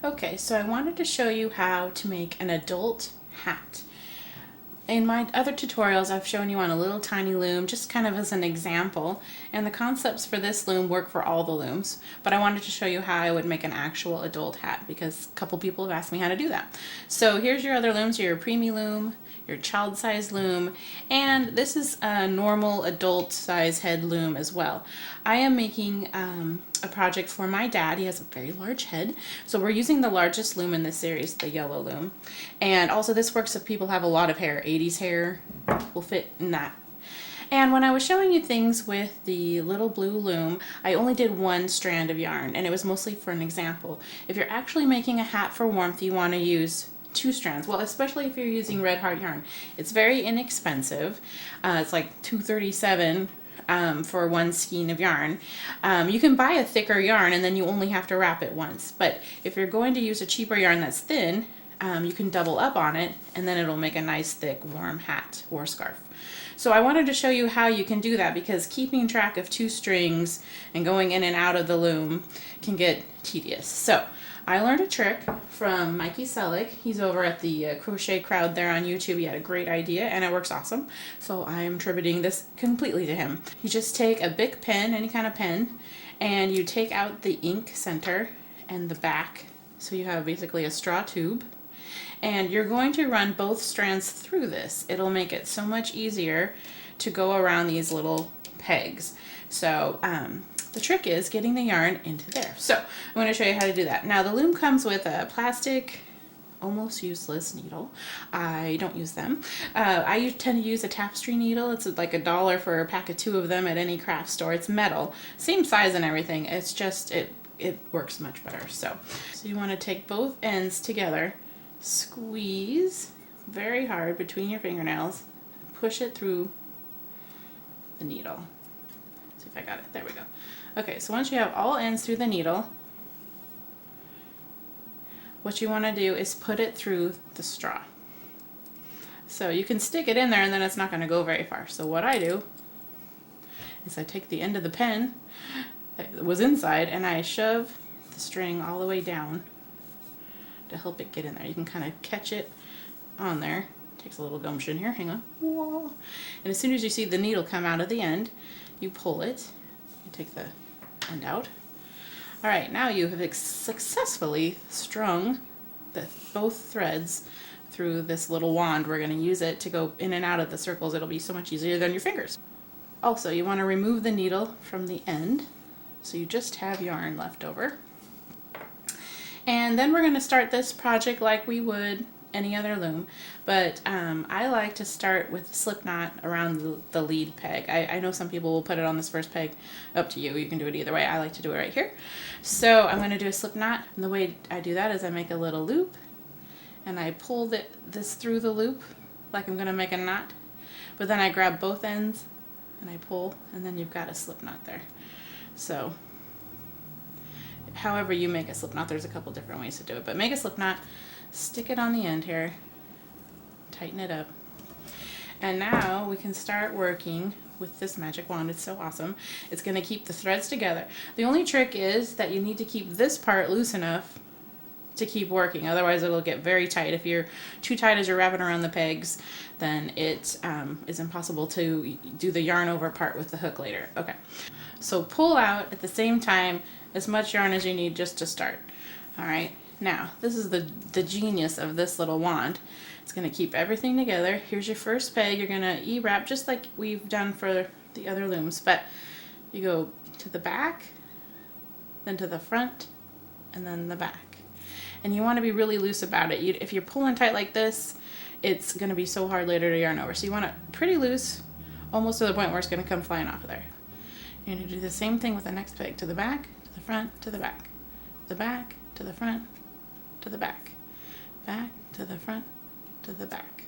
Okay, so I wanted to show you how to make an adult hat. In my other tutorials, I've shown you on a little tiny loom, just kind of as an example, and the concepts for this loom work for all the looms, but I wanted to show you how I would make an actual adult hat because a couple people have asked me how to do that. So here's your other looms, your preemie loom, your child size loom, and this is a normal adult size head loom as well. I am making a project for my dad. He has a very large head, so we're using the largest loom in this series, the yellow loom. And also this works if people have a lot of hair. 80s hair will fit in that. And when I was showing you things with the little blue loom, I only did one strand of yarn, and it was mostly for an example. If you're actually making a hat for warmth, you want to use 2 strands. Well, especially if you're using red heart yarn. It's very inexpensive. It's like $2.37 for one skein of yarn. You can buy a thicker yarn and then you only have to wrap it once. But if you're going to use a cheaper yarn that's thin, you can double up on it and then it'll make a nice thick warm hat or scarf. So I wanted to show you how you can do that because keeping track of 2 strings and going in and out of the loom can get tedious. So I learned a trick from Mikey Selick. He's over at the Crochet Crowd there on YouTube. He had a great idea and it works awesome. So I'm attributing this completely to him. You just take a Bic pen, any kind of pen, and you take out the ink center and the back. So you have basically a straw tube. And you're going to run both strands through this. It'll make it so much easier to go around these little pegs. So the trick is getting the yarn into there. So I'm going to show you how to do that. Now the loom comes with a plastic, almost useless needle. I don't use them. I tend to use a tapestry needle. It's like $1 for a pack of 2 of them at any craft store. It's metal, same size and everything. It's just, it works much better. So you want to take both ends together, squeeze very hard between your fingernails, push it through the needle. See if I got it. There we go. Okay, so once you have all ends through the needle, what you want to do is put it through the straw. So you can stick it in there and then it's not going to go very far. So what I do is I take the end of the pen that was inside and I shove the string all the way down to help it get in there. You can kind of catch it on there. Takes a little gumption here. Hang on. Whoa. And as soon as you see the needle come out of the end, you pull it. You take the end out. All right, now you have successfully strung both threads through this little wand. We're going to use it to go in and out of the circles. It'll be so much easier than your fingers. Also, you want to remove the needle from the end so you just have yarn left over. And then we're going to start this project like we would any other loom, but I like to start with a slip knot around the lead peg. I know some people will put it on this first peg. Up to you. You can do it either way. I like to do it right here. So I'm going to do a slip knot, and the way I do that is I make a little loop and I pull this through the loop like I'm going to make a knot, but then I grab both ends and I pull, and then you've got a slip knot there. So however you make a slip knot, there's a couple different ways to do it, but make a slip knot, stick it on the end here, tighten it up, and now we can start working with this magic wand. It's so awesome. It's going to keep the threads together. The only trick is that you need to keep this part loose enough to keep working, otherwise it'll get very tight. If you're too tight as you're wrapping around the pegs, then it is impossible to do the yarn over part with the hook later. Okay, so pull out at the same time as much yarn as you need just to start. All right, now this is the genius of this little wand. It's going to keep everything together. Here's your first peg. You're going to E-wrap just like we've done for the other looms, but you go to the back, then to the front, and then the back. And you want to be really loose about it. If you're pulling tight like this, it's going to be so hard later to yarn over. So you want it pretty loose, almost to the point where it's going to come flying off of there. You're going to do the same thing with the next peg. To the back, to the front, to the back. The back, to the front, to the back. Back, to the front, to the back.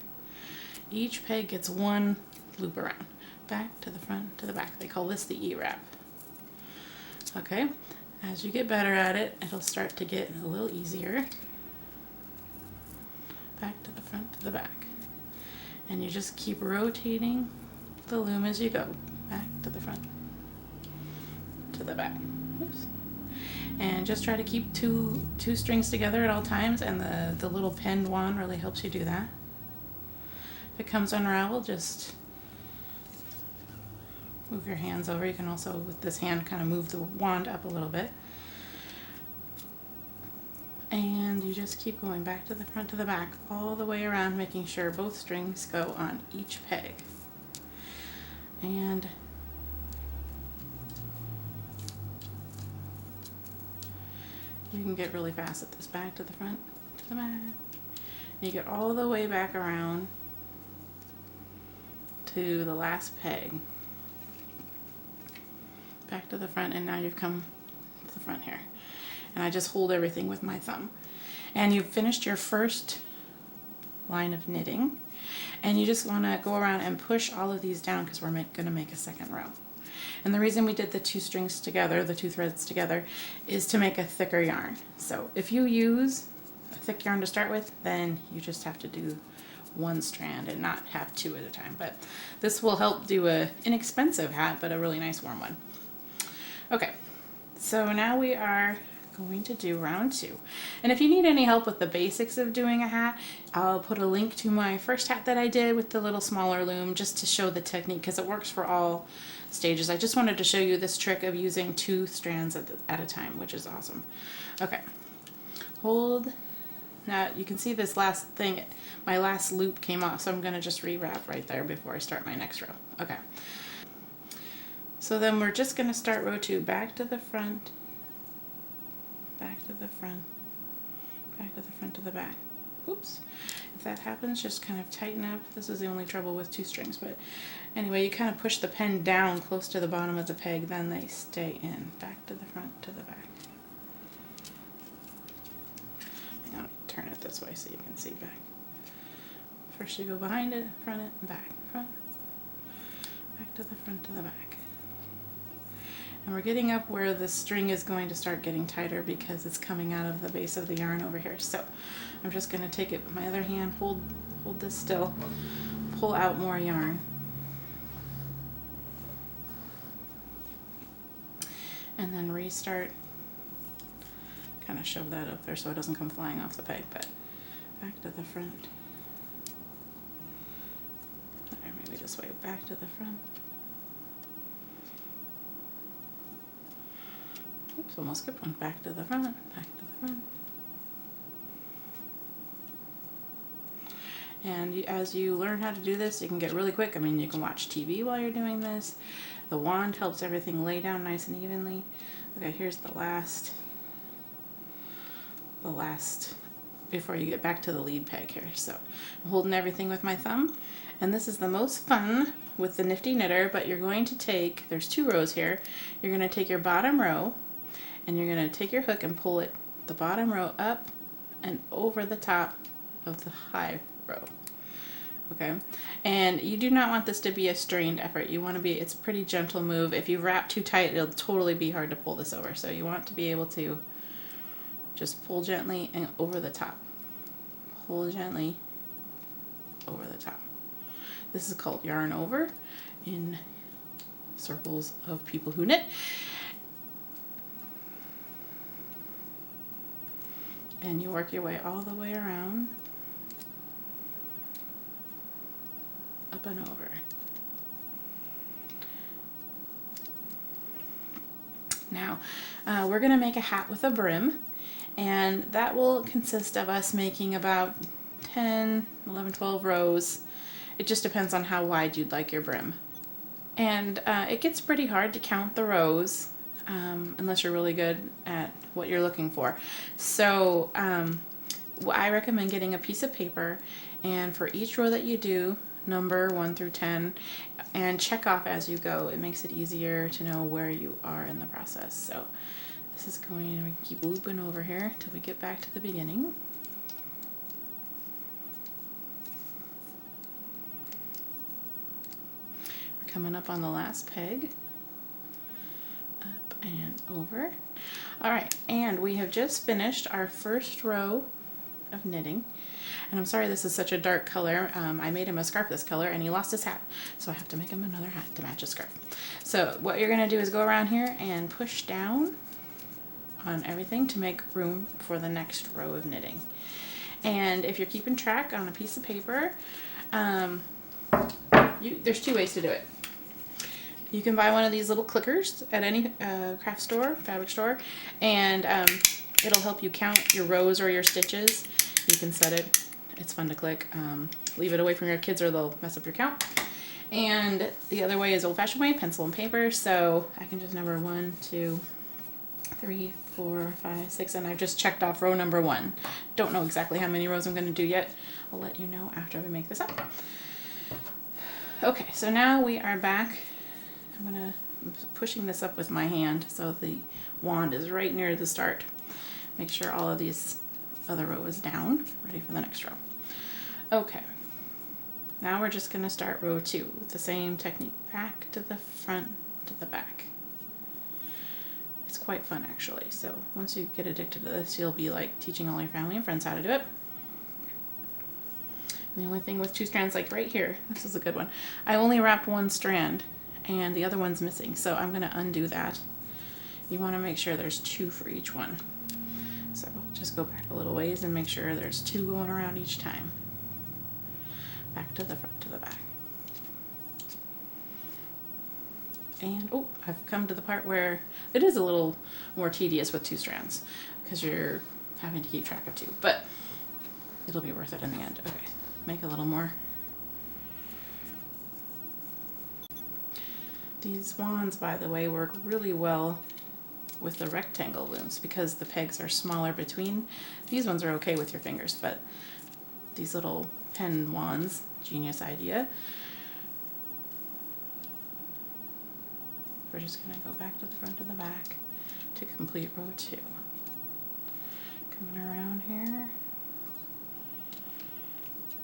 Each peg gets one loop around. Back, to the front, to the back. They call this the E-wrap. Okay, as you get better at it, it'll start to get a little easier. Back to the front, to the back. And you just keep rotating the loom as you go. Back to the front, to the back. Oops. And just try to keep two strings together at all times, and the little pinned wand really helps you do that. If it comes unraveled, just move your hands over. You can also, with this hand, kind of move the wand up a little bit. And you just keep going back to the front to the back, all the way around, making sure both strings go on each peg. And you can get really fast at this, back to the front, to the back. You get all the way back around to the last peg. Back to the front, and now you've come to the front here. And I just hold everything with my thumb. And you've finished your first line of knitting. And you just want to go around and push all of these down because we're going to make a second row. And the reason we did the two strings together, the two threads together, is to make a thicker yarn. So if you use a thick yarn to start with, then you just have to do one strand and not have two at a time. But this will help do an inexpensive hat, but a really nice warm one. Okay, so now we are going to do round 2. And if you need any help with the basics of doing a hat, I'll put a link to my first hat that I did with the little smaller loom just to show the technique, because it works for all stages. I just wanted to show you this trick of using 2 strands at a time, which is awesome. Okay, hold. Now you can see this last thing, my last loop came off, so I'm going to just rewrap right there before I start my next row. Okay. So then we're just going to start row 2, back to the front, back to the front, back to the front to the back. Oops. If that happens, just kind of tighten up. This is the only trouble with 2 strings, but anyway, you kind of push the pen down close to the bottom of the peg, then they stay in. Back to the front to the back. Hang on, turn it this way so you can see back. First you go behind it, front it, and back. Front, back to the front to the back. And we're getting up where the string is going to start getting tighter because it's coming out of the base of the yarn over here. So I'm just going to take it with my other hand, hold this still, pull out more yarn. And then restart, kind of shove that up there so it doesn't come flying off the peg, but back to the front. Or maybe this way, back to the front. Oops, almost skipped one. Back to the front, back to the front. And as you learn how to do this, you can get really quick. I mean, you can watch TV while you're doing this. The wand helps everything lay down nice and evenly. Okay, here's the last, before you get back to the lead peg here. So I'm holding everything with my thumb. And this is the most fun with the Knifty Knitter, but you're going to take, there's 2 rows here. You're going to take your bottom row, and you're going to take your hook and pull it, the bottom row up and over the top of the high row. Okay, and you do not want this to be a strained effort. You want to be, it's a pretty gentle move. If you wrap too tight, it'll totally be hard to pull this over. So you want to be able to just pull gently and over the top. Pull gently over the top. This is called yarn over in circles of people who knit. And you work your way all the way around, up and over. Now, we're going to make a hat with a brim, and that will consist of us making about 10, 11, 12 rows. It just depends on how wide you'd like your brim. And it gets pretty hard to count the rows unless you're really good at what you're looking for. So I recommend getting a piece of paper, and for each row that you do, number 1 through 10, and check off as you go. It makes it easier to know where you are in the process. So this is going to keep looping over here till we get back to the beginning. We're coming up on the last peg. Up and over. Alright, and we have just finished our first row of knitting. And I'm sorry this is such a dark color. I made him a scarf this color and he lost his hat. So I have to make him another hat to match his scarf. So what you're going to do is go around here and push down on everything to make room for the next row of knitting. And if you're keeping track on a piece of paper, there's two ways to do it. You can buy one of these little clickers at any craft store, fabric store, and it'll help you count your rows or your stitches. You can set it. It's fun to click. Leave it away from your kids or they'll mess up your count. And the other way is old-fashioned way, pencil and paper. So I can just number 1, 2, 3, 4, 5, 6, and I've just checked off row number 1. Don't know exactly how many rows I'm going to do yet. I'll let you know after we make this up. Okay, so now we are back. I'm pushing this up with my hand so the wand is right near the start. Make sure all of these other row is down, ready for the next row. Okay, now we're just going to start row 2 with the same technique, back to the front to the back. It's quite fun actually, so once you get addicted to this, you'll be like teaching all your family and friends how to do it. And the only thing with 2 strands, like right here, this is a good one, I only wrapped 1 strand and the other one's missing, so I'm going to undo that. You want to make sure there's 2 for each one. So just go back a little ways and make sure there's 2 going around each time. Back to the front to the back. And oh, I've come to the part where it is a little more tedious with 2 strands because you're having to keep track of 2, but it'll be worth it in the end. Okay, make a little more. These wands, by the way, work really well with the rectangle looms because the pegs are smaller between. These ones are okay with your fingers, but these little pen wands, genius idea. We're just going to go back to the front of the back to complete row 2. Coming around here.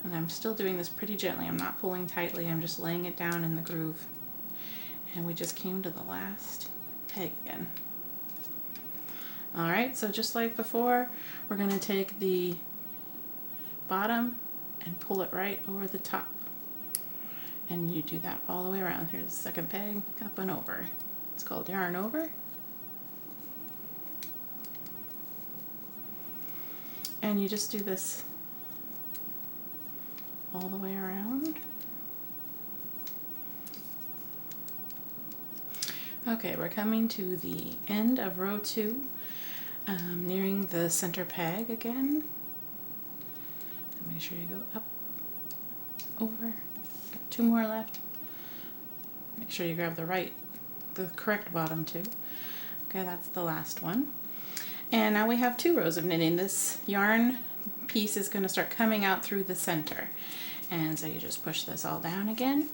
And I'm still doing this pretty gently. I'm not pulling tightly. I'm just laying it down in the groove. And we just came to the last peg again. Alright, so just like before, we're going to take the bottom and pull it right over the top. And you do that all the way around. Here's the second peg, up and over. It's called yarn over. And you just do this all the way around. Okay, we're coming to the end of row 2, nearing the center peg again. And make sure you go up, over, got 2 more left. Make sure you grab the correct bottom too. Okay, that's the last one. And now we have 2 rows of knitting. This yarn piece is going to start coming out through the center. And so you just push this all down again.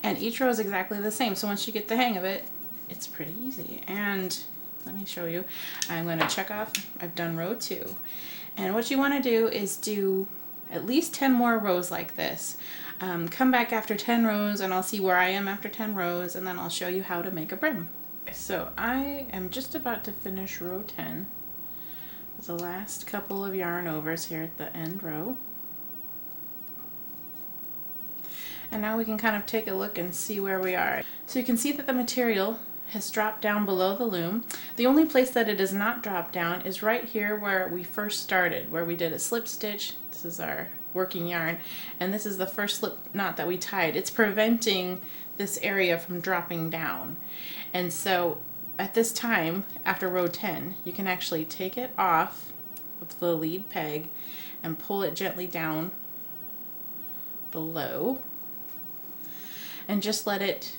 And each row is exactly the same. So once you get the hang of it, it's pretty easy. And let me show you. I'm going to check off, I've done row 2. And what you want to do is do at least 10 more rows like this. Come back after 10 rows and I'll see where I am after 10 rows and then I'll show you how to make a brim. So I am just about to finish row 10 with the last couple of yarn overs here at the end row. And now we can kind of take a look and see where we are. So you can see that the material has dropped down below the loom. The only place that it does not drop down is right here where we first started, where we did a slip stitch. This is our working yarn, and this is the first slip knot that we tied. It's preventing this area from dropping down. And so at this time, after row 10, you can actually take it off of the lead peg and pull it gently down below and just let it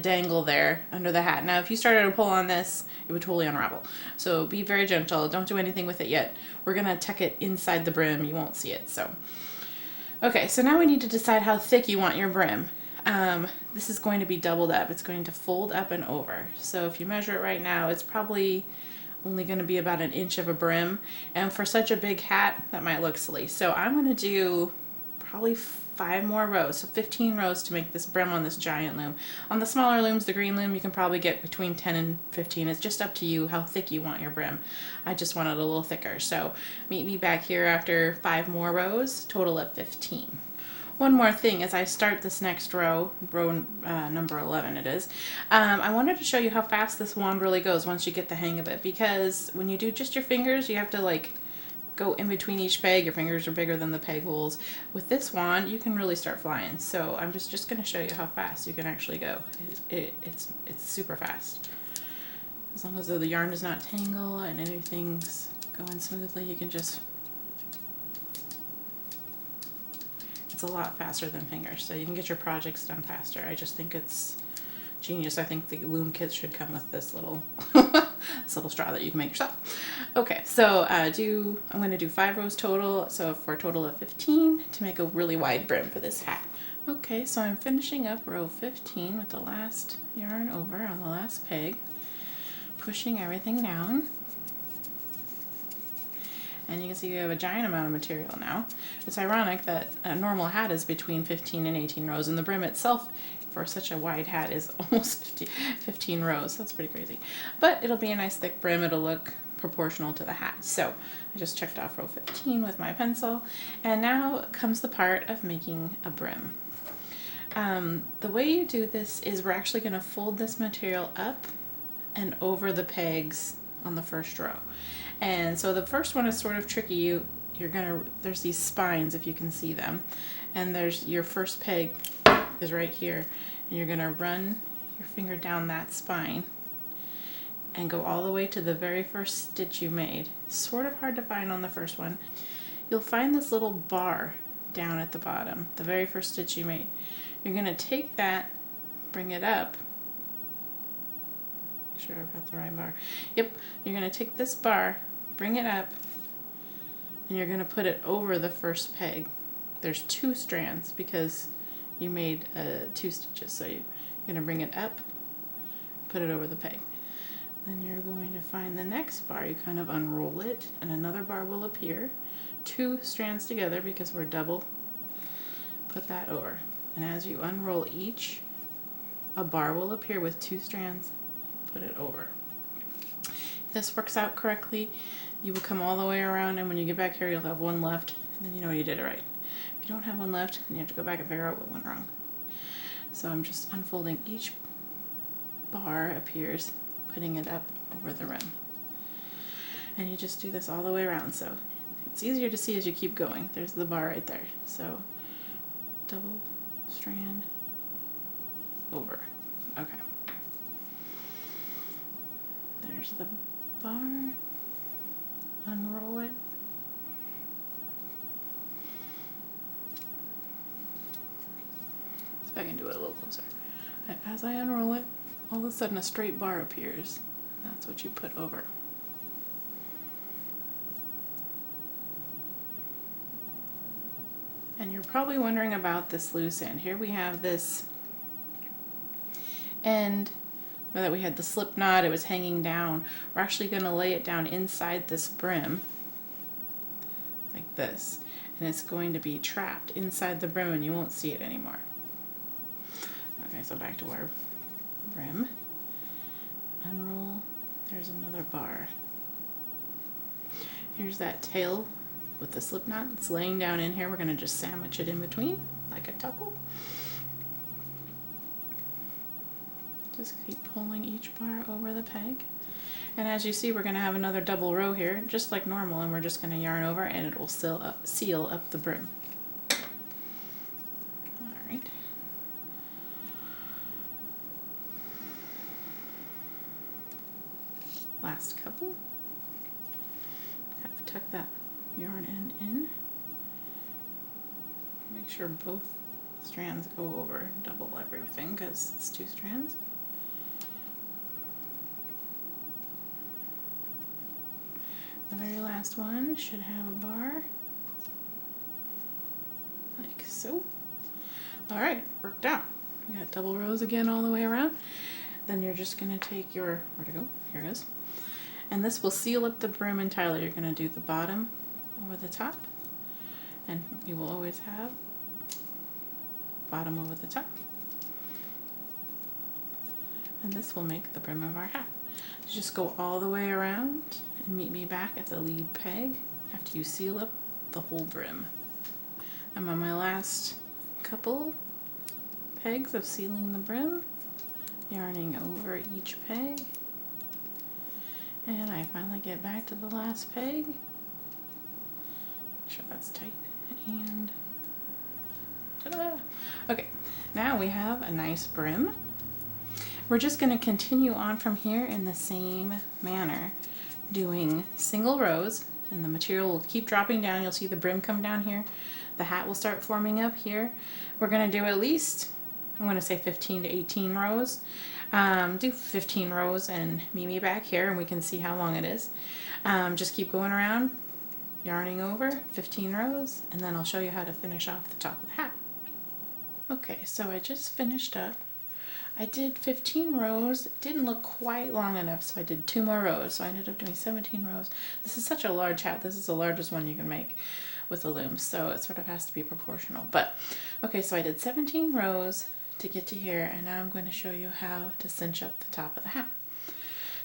dangle there under the hat. Now if you started to pull on this, it would totally unravel. So be very gentle. Don't do anything with it yet. We're going to tuck it inside the brim. You won't see it. So, okay, so now we need to decide how thick you want your brim. This is going to be doubled up. It's going to fold up and over. So if you measure it right now, it's probably only going to be about 1 inch of a brim. And for such a big hat, that might look silly. So I'm going to do probably 5 more rows, so 15 rows to make this brim on this giant loom. On the smaller looms, the green loom, you can probably get between 10 and 15. It's just up to you how thick you want your brim. I just want it a little thicker. So meet me back here after 5 more rows, total of 15. One more thing as I start this next row, number 11 it is, I wanted to show you how fast this wand really goes once you get the hang of it, because when you do just your fingers, you have to like go in between each peg. Your fingers are bigger than the peg holes. With this wand, you can really start flying. So I'm just going to show you how fast you can actually go. It's super fast. As long as the yarn does not tangle and everything's going smoothly, you can just... It's a lot faster than fingers, so you can get your projects done faster. I just think it's genius. I think the Loom kits should come with this little this little straw that you can make yourself. Okay, so I'm going to do 5 rows total, so for a total of 15 to make a really wide brim for this hat. Okay, so I'm finishing up row 15 with the last yarn over on the last peg, pushing everything down. And you can see you have a giant amount of material now. It's ironic that a normal hat is between 15 and 18 rows, and the brim itself for such a wide hat is almost 15 rows. That's pretty crazy. But it'll be a nice thick brim. It'll look proportional to the hat. So I just checked off row 15 with my pencil, and now comes the part of making a brim. The way you do this is we're actually going to fold this material up and over the pegs on the first row. And so the first one is sort of tricky. There's these spines, if you can see them, and there's your first peg is right here, and you're gonna run your finger down that spine and go all the way to the very first stitch you made. Sort of hard to find on the first one. You'll find this little bar down at the bottom, the very first stitch you made. You're gonna take that, bring it up. Make sure I've got the right bar. Yep, you're gonna take this bar, bring it up, and you're going to put it over the first peg. There's 2 strands because you made 2 stitches, so you're going to bring it up, put it over the peg. Then you're going to find the next bar. You kind of unroll it, and another bar will appear. 2 strands together because we're double. Put that over. And as you unroll each, a bar will appear with 2 strands. Put it over. If this works out correctly, you will come all the way around, and when you get back here you'll have 1 left, and then you know you did it right. If you don't have 1 left, then you have to go back and figure out what went wrong. So I'm just unfolding each bar appears, putting it up over the rim. And you just do this all the way around, so it's easier to see as you keep going. There's the bar right there. So double strand over. Okay. There's the bar. Unroll it. See if I can do it a little closer. And as I unroll it, all of a sudden a straight bar appears. That's what you put over. And you're probably wondering about this loose end. Here we have this end that we had the slip knot, it was hanging down. We're actually going to lay it down inside this brim like this, and it's going to be trapped inside the brim and you won't see it anymore. Okay, so back to our brim. Unroll. There's another bar. Here's that tail with the slip knot. It's laying down in here. We're going to just sandwich it in between like a tuckle. Just keep pulling each bar over the peg. And as you see, we're going to have another double row here, just like normal, and we're just going to yarn over and it will seal up the brim. Alright. Last couple. Kind of tuck that yarn end in. Make sure both strands go over, double everything because it's 2 strands. The very last one should have a bar, like so. Alright, worked out. You got double rows again all the way around. Then you're just going to take your, where'd it go? Here it goes. And this will seal up the brim entirely. You're going to do the bottom over the top, and you will always have bottom over the top. And this will make the brim of our hat. So just go all the way around and meet me back at the lead peg after you seal up the whole brim. I'm on my last couple pegs of sealing the brim, yarning over each peg, and I finally get back to the last peg. Make sure that's tight, and ta-da! Okay, now we have a nice brim. We're just going to continue on from here in the same manner, doing single rows, and the material will keep dropping down. You'll see the brim come down here. The hat will start forming up here. We're going to do at least, I'm going to say 15 to 18 rows. Do 15 rows and meet me back here and we can see how long it is. Just keep going around, yarning over 15 rows, and then I'll show you how to finish off the top of the hat. Okay, so I just finished up. I did 15 rows. It didn't look quite long enough, so I did 2 more rows. So I ended up doing 17 rows. This is such a large hat. This is the largest one you can make with the loom, so it sort of has to be proportional. But okay, so I did 17 rows to get to here, and now I'm going to show you how to cinch up the top of the hat.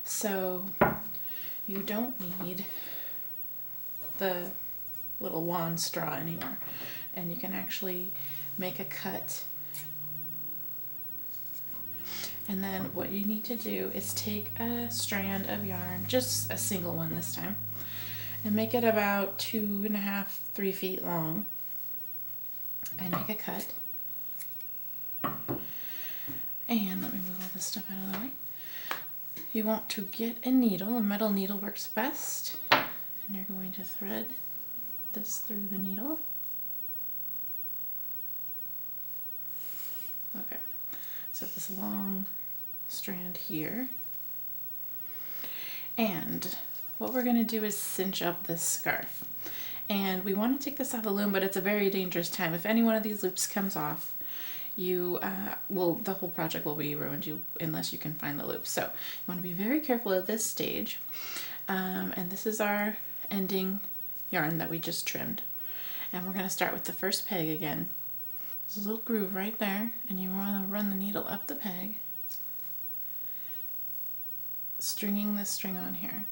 So you don't need the little wand straw anymore, and you can actually make a cut. And then what you need to do is take a strand of yarn, just a single one this time, and make it about 2.5, 3 feet long, and make a cut. And let me move all this stuff out of the way. You want to get a needle. A metal needle works best, and you're going to thread this through the needle. Okay, so this long strand here, and what we're going to do is cinch up this scarf, and we want to take this off the loom, but it's a very dangerous time. If any one of these loops comes off, you the whole project will be ruined unless you can find the loop. So you want to be very careful at this stage, and this is our ending yarn that we just trimmed, and we're going to start with the first peg again. There's a little groove right there, and you want to run the needle up the peg, stringing this string on here.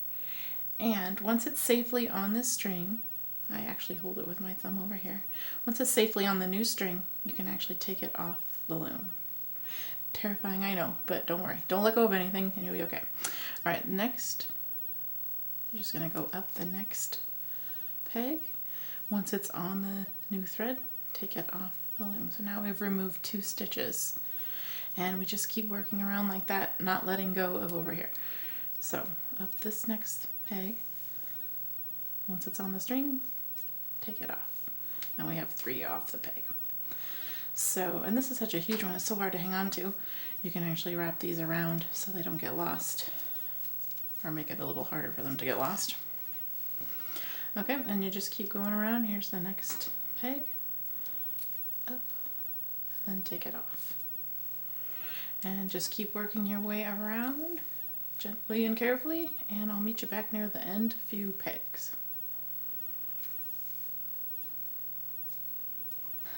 And once it's safely on this string, I actually hold it with my thumb over here. Once it's safely on the new string, you can actually take it off the loom. Terrifying, I know, but don't worry. Don't let go of anything and you'll be okay. Alright, next, you're just going to go up the next peg. Once it's on the new thread, take it off the loom. So now we've removed 2 stitches, and we just keep working around like that, not letting go of over here. So up this next peg, once it's on the string, take it off. Now we have 3 off the peg. So, and this is such a huge one, it's so hard to hang on to. You can actually wrap these around so they don't get lost, or make it a little harder for them to get lost. Okay, and you just keep going around. Here's the next peg, up, and then take it off. And just keep working your way around gently and carefully, and I'll meet you back near the end few pegs.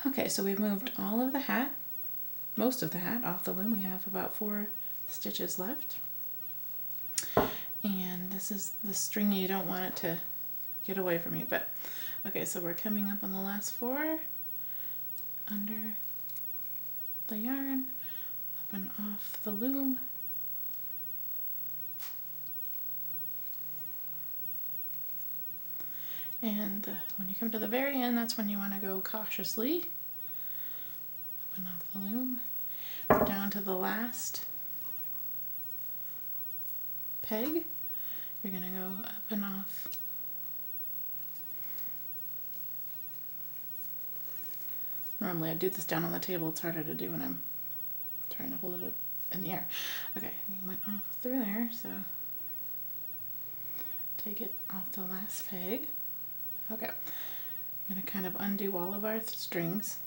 Okay, so we've moved all of the hat, most of the hat off the loom. We have about 4 stitches left. And this is the string, you don't want it to get away from you, but okay, so we're coming up on the last 4, under the yarn, up and off the loom. And when you come to the very end, that's when you want to go cautiously up and off the loom. We're down to the last peg. You're going to go up and off. Normally I do this down on the table. It's harder to do when I'm trying to hold it up in the air. Okay, you went off through there, so take it off the last peg. Okay, I'm going to kind of undo all of our strings.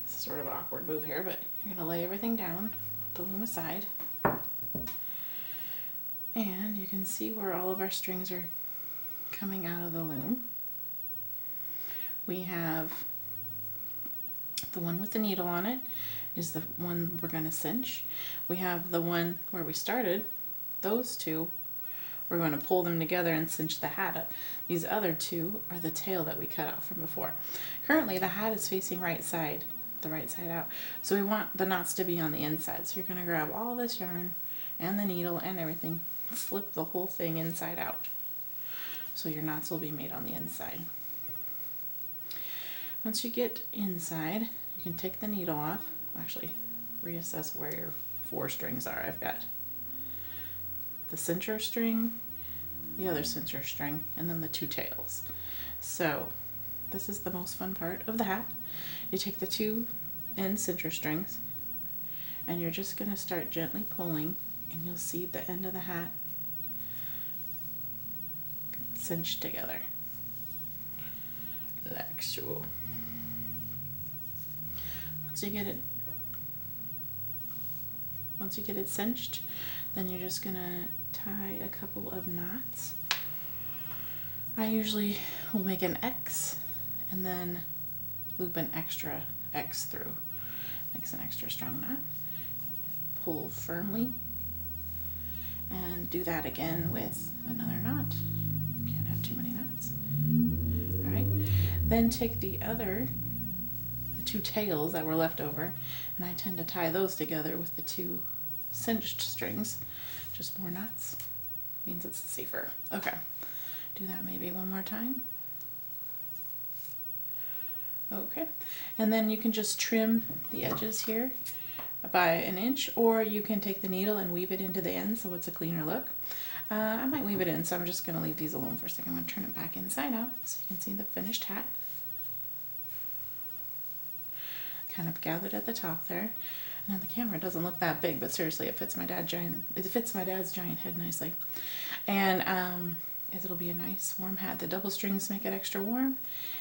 It's sort of an awkward move here, but you're going to lay everything down, put the loom aside, and you can see where all of our strings are coming out of the loom. We have the one with the needle on it is the one we're going to cinch. We have the one where we started. Those 2 we're going to pull them together and cinch the hat up. These other two are the tail that we cut out from before. Currently the hat is facing the right side out. So we want the knots to be on the inside. So you're going to grab all this yarn and the needle and everything, flip the whole thing inside out. So your knots will be made on the inside. Once you get inside, you can take the needle off. Actually, reassess where your 4 strings are. I've got the cincher string, the other cincher string, and then the 2 tails. So this is the most fun part of the hat. You take the 2 end cincher strings and you're just going to start gently pulling, and you'll see the end of the hat cinched together like so. Once you get it cinched, then you're just gonna tie a couple of knots. I usually will make an X and then loop an extra X through. Makes an extra strong knot. Pull firmly and do that again with another knot. Can't have too many knots. All right. Then take the 2 tails that were left over, and I tend to tie those together with the 2 cinched strings. Just more knots. Means it's safer. Okay. Do that maybe one more time. Okay. And then you can just trim the edges here by an inch, or you can take the needle and weave it into the end so it's a cleaner look. I might weave it in, so I'm just going to leave these alone for a second. I'm going to turn it back inside out so you can see the finished hat. Kind of gathered at the top there. Now the camera doesn't look that big, but seriously, it fits my dad's giant head nicely. And it'll be a nice warm hat. The double strings make it extra warm,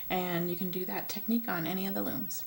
and you can do that technique on any of the looms.